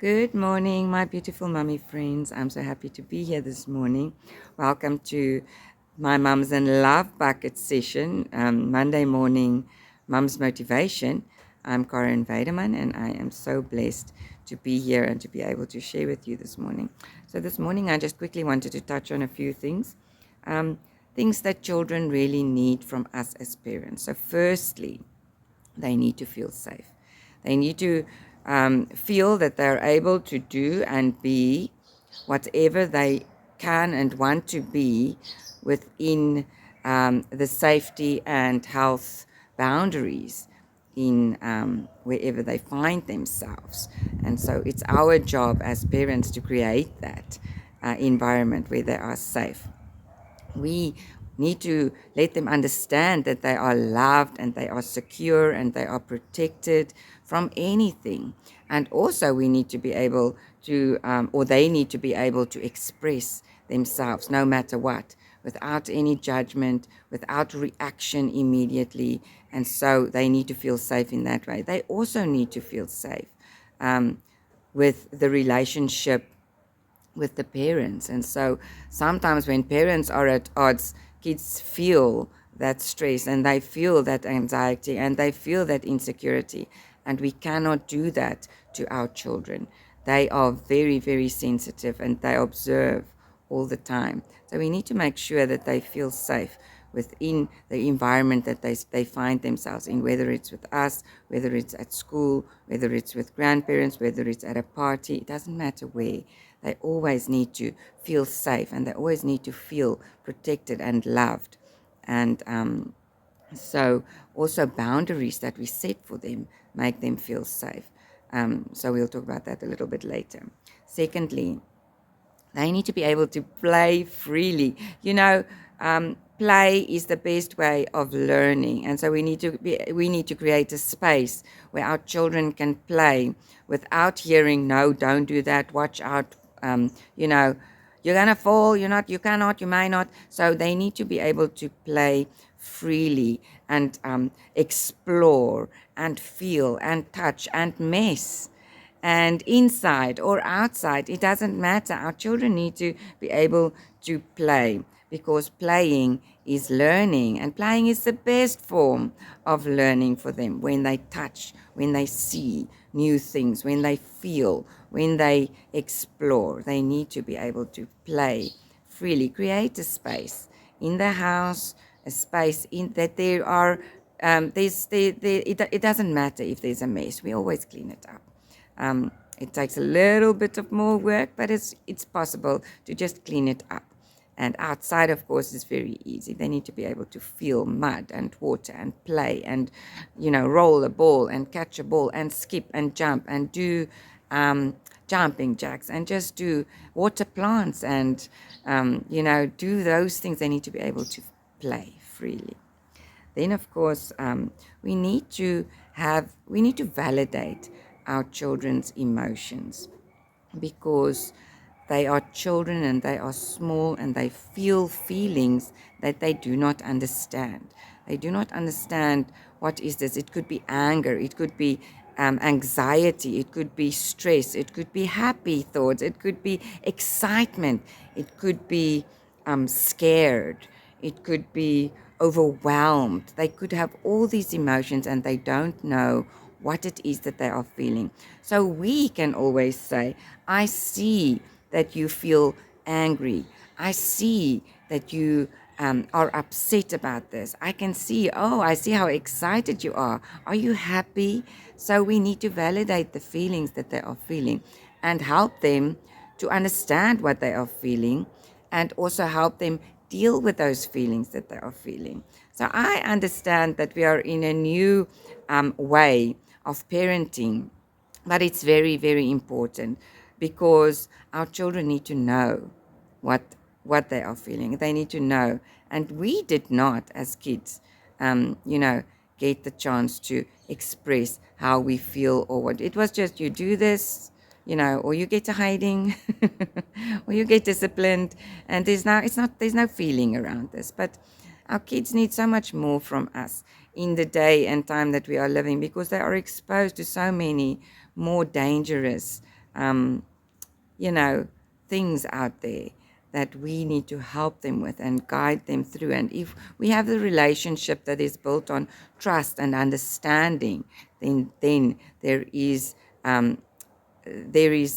Good morning, my beautiful mummy friends. I'm so happy to be here this morning. Welcome to my Mums and Love Bucket session, Monday morning Mums Motivation. I'm Corinne Weideman, and I am so blessed to be here and to be able to share with you this morning. So, this morning, I just quickly wanted to touch on a few things, things that children really need from us as parents. So, firstly, they need to feel safe. They need to feel that they're able to do and be whatever they can and want to be within the safety and health boundaries in wherever they find themselves. And so it's our job as parents to create that environment where they are safe. We need to let them understand that they are loved and they are secure and they are protected from anything. And also, we need to be able to, or they need to be able to express themselves no matter what, without any judgment, without reaction immediately. And so, they need to feel safe in that way. They also need to feel safe with the relationship with the parents. And so sometimes when parents are at odds, kids feel that stress and they feel that anxiety and they feel that insecurity. And we cannot do that to our children. They are very, very sensitive and they observe all the time. So we need to make sure that they feel safe within the environment that they find themselves in, whether it's with us, whether it's at school, whether it's with grandparents, whether it's at a party, it doesn't matter where. They always need to feel safe and they always need to feel protected and loved. And so also boundaries that we set for them make them feel safe. So we'll talk about that a little bit later. Secondly, they need to be able to play freely. Play is the best way of learning, and so we need to create a space where our children can play without hearing, "No, don't do that. Watch out. You're gonna fall. You cannot. You may not." So they need to be able to play freely and explore and feel and touch and mess. And inside or outside, it doesn't matter. Our children need to be able to play because playing is learning, and playing is the best form of learning for them. When they touch, when they see new things, when they feel, when they explore, they need to be able to play freely. Create a space in the house, a space in that there are it doesn't matter if there's a mess. We always clean it up. It takes a little bit of more work, but it's possible to just clean it up. And outside, of course, is very easy. They need to be able to feel mud and water and play and, roll a ball and catch a ball and skip and jump and do jumping jacks and just do water plants and, do those things. They need to be able to play freely. Then, of course, we need to validate our children's emotions because they are children and they are small and they feel feelings that they do not understand. They do not understand what is this. It could be anger, it could be anxiety, it could be stress, it could be happy thoughts, it could be excitement, it could be scared, it could be overwhelmed. They could have all these emotions and they don't know what it is that they are feeling. So we can always say, "I see that you feel angry. I see that you are upset about this. I can see, I see how excited you are. Are you happy?" So we need to validate the feelings that they are feeling and help them to understand what they are feeling and also help them deal with those feelings that they are feeling. So I understand that we are in a new way of parenting, but it's very, very important because our children need to know what they are feeling. They need to know. And we did not, as kids, get the chance to express how we feel or what. It was just you do this, or you get to hiding, or you get disciplined, and there's no feeling around this. But our kids need so much more from us in the day and time that we are living because they are exposed to so many more dangerous um, you know, things out there that we need to help them with and guide them through. And if we have a relationship that is built on trust and understanding, then there is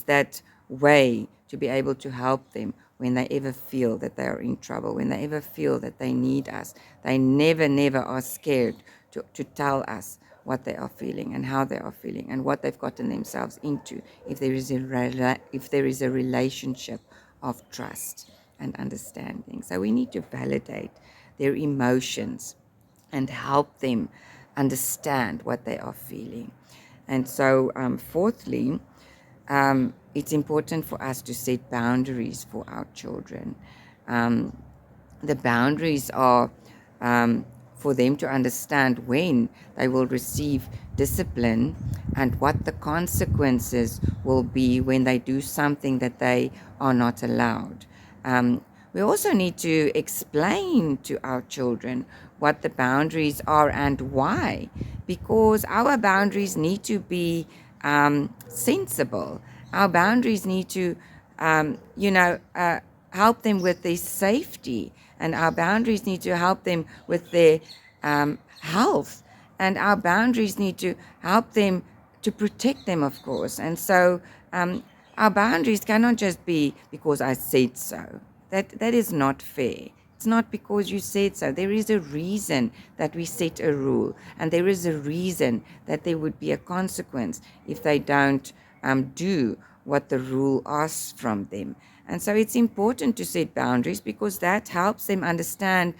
that way to be able to help them when they ever feel that they are in trouble, when they ever feel that they need us. They never are scared to tell us what they are feeling and how they are feeling and what they've gotten themselves into if there is a relationship of trust and understanding. So we need to validate their emotions and help them understand what they are feeling. And so, fourthly, it's important for us to set boundaries for our children. Um, the boundaries are for them to understand when they will receive discipline and what the consequences will be when they do something that they are not allowed. We also need to explain to our children what the boundaries are and why, because our boundaries need to be sensible. Our boundaries need to, help them with their safety, and our boundaries need to help them with their health, and our boundaries need to help them to protect them, of course. And so our boundaries cannot just be because I said so. That is not fair. It's not because you said so. There is a reason that we set a rule, and there is a reason that there would be a consequence if they don't do what the rule asks from them. And so it's important to set boundaries because that helps them understand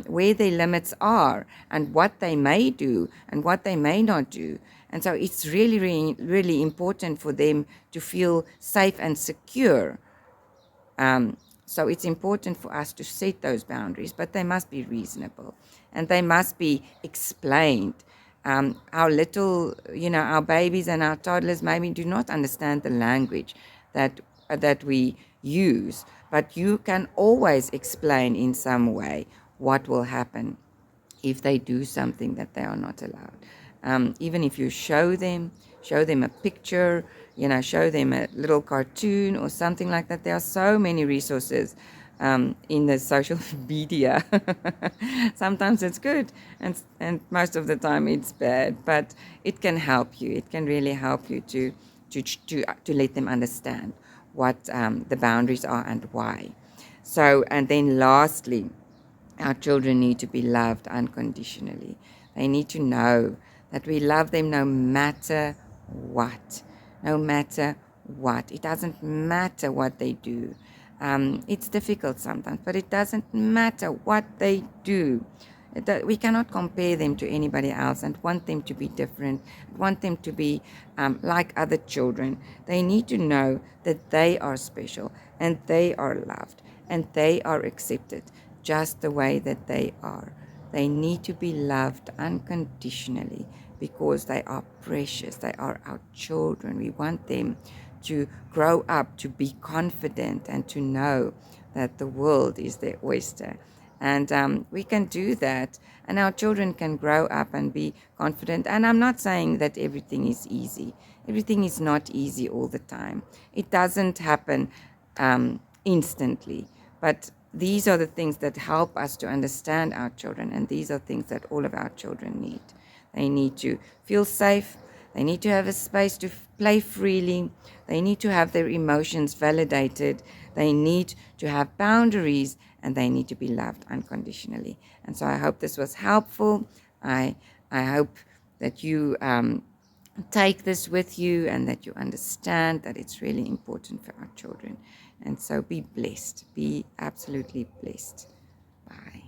where their limits are and what they may do and what they may not do. And so it's really important for them to feel safe and secure. So it's important for us to set those boundaries, but they must be reasonable and they must be explained. Our babies and our toddlers maybe do not understand the language that we use, but you can always explain in some way what will happen if they do something that they are not allowed. Even if you show them a picture, show them a little cartoon or something like that. There are so many resources in the social media. Sometimes it's good, and most of the time it's bad. But it can help you. It can really help you to let them understand what the boundaries are and why. So, and then lastly, our children need to be loved unconditionally. They need to know that we love them no matter what. No matter what. It doesn't matter what they do. It's difficult sometimes, but it doesn't matter what they do. We cannot compare them to anybody else and want them to be different, want them to be like other children. They need to know that they are special and they are loved and they are accepted just the way that they are. They need to be loved unconditionally because they are precious. They are our children. We want them to grow up, to be confident, and to know that the world is their oyster. And we can do that, and our children can grow up and be confident. And I'm not saying that everything is easy. Everything is not easy all the time. It doesn't happen instantly. But these are the things that help us to understand our children, and these are things that all of our children need. They need to feel safe. They need to have a space to play freely. They need to have their emotions validated. They need to have boundaries, and they need to be loved unconditionally. And so I hope this was helpful. I hope that you take this with you and that you understand that it's really important for our children. And so be blessed. Be absolutely blessed. Bye.